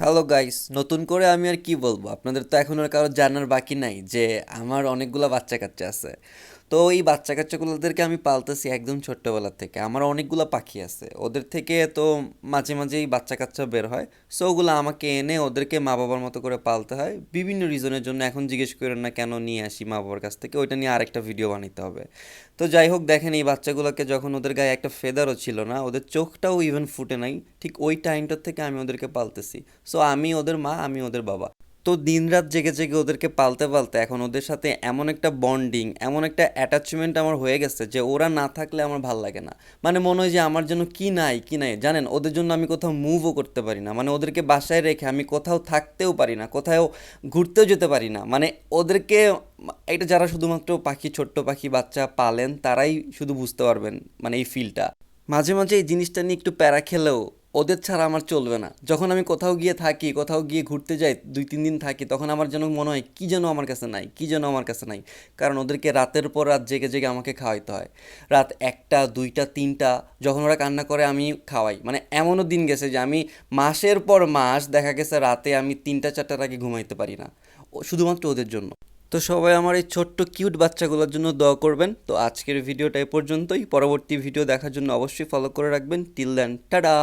Hello guys, নতুন করে আমি আর কি বলবো? আপনাদের তো এখন আর কারো জানার বাকি নাই যে আমার অনেকগুলা বাচ্চা কাচ্চা আছে। তো এই বাচ্চা কাচ্চাগুলোদেরকে আমি পালতেছি একদম ছোট্টবেলা থেকে। আমার অনেকগুলা পাখি আছে, ওদের থেকে তো মাঝে মাঝেই বাচ্চা কাচ্চা বের হয়। সো ওগুলো আমাকে এনে ওদেরকে মা বাবার মতো করে পালতে হয় বিভিন্ন রিজনের জন্য। এখন জিজ্ঞেস করেন না কেন নিয়ে আসি মা বাবার কাছ থেকে, ওইটা নিয়ে আরেকটা ভিডিও বানাতে হবে। তো যাই হোক, দেখেন এই বাচ্চাগুলোকে যখন ওদের গায়ে একটা ফেদারও ছিল না, ওদের চোখটাও ইভেন ফুটে নাই, ঠিক ওই টাইমটার থেকে আমি ওদেরকে পালতেছি। সো আমি ওদের মা, আমি ওদের বাবা। তো দিনরাত জেগে জেগে ওদেরকে পালতে পালতে এখন ওদের সাথে এমন একটা বন্ডিং, এমন একটা অ্যাটাচমেন্ট আমার হয়ে গেছে যে ওরা না থাকলে আমার ভাল লাগে না। মানে মনে হয় যে আমার জন্য কি নাই কি নাই, জানেন? ওদের জন্য আমি কোথাও মুভও করতে পারি না, মানে ওদেরকে বাসায় রেখে আমি কোথাও থাকতেও পারি না, কোথাও ঘুরতেও যেতে পারি না। মানে ওদেরকে, এটা যারা শুধুমাত্র পাখি, ছোট্ট পাখি বাচ্চা পালেন তারাই শুধু বুঝতে পারবেন, মানে এই ফিলটা। মাঝে মাঝে এই জিনিসটা নিয়ে একটু প্যারা খেলেও ওদের ছাড়া আমার চলবে না। যখন আমি কোথাও গিয়ে থাকি, কোথাও গিয়ে ঘুরতে যাই, 2-3 দিন থাকি, তখন আমার যেন মনে হয় কি যেন আমার কাছে নাই, কি যেন আমার কাছে নাই। কারণ ওদেরকে রাতের পর রাত জেগে জেগে আমাকে খাওয়াইতে হয়। রাত 1টা, 2টা, 3টা যখন ওরা কান্না করে আমি খাওয়াই। মানে এমনও দিন গেছে যে আমি মাসের পর মাস দেখা গেছে রাতে আমি 3টা 4টার আগে ঘুমাইতে পারি না, শুধুমাত্র ওদের জন্য। তো সবাই আমার এই ছোট্ট কিউট বাচ্চাগুলোর জন্য দোয়া করবেন। তো আজকের ভিডিওটা এ পর্যন্তই। পরবর্তী ভিডিও দেখার জন্য অবশ্যই ফলো করে রাখবেন। Till then, tata.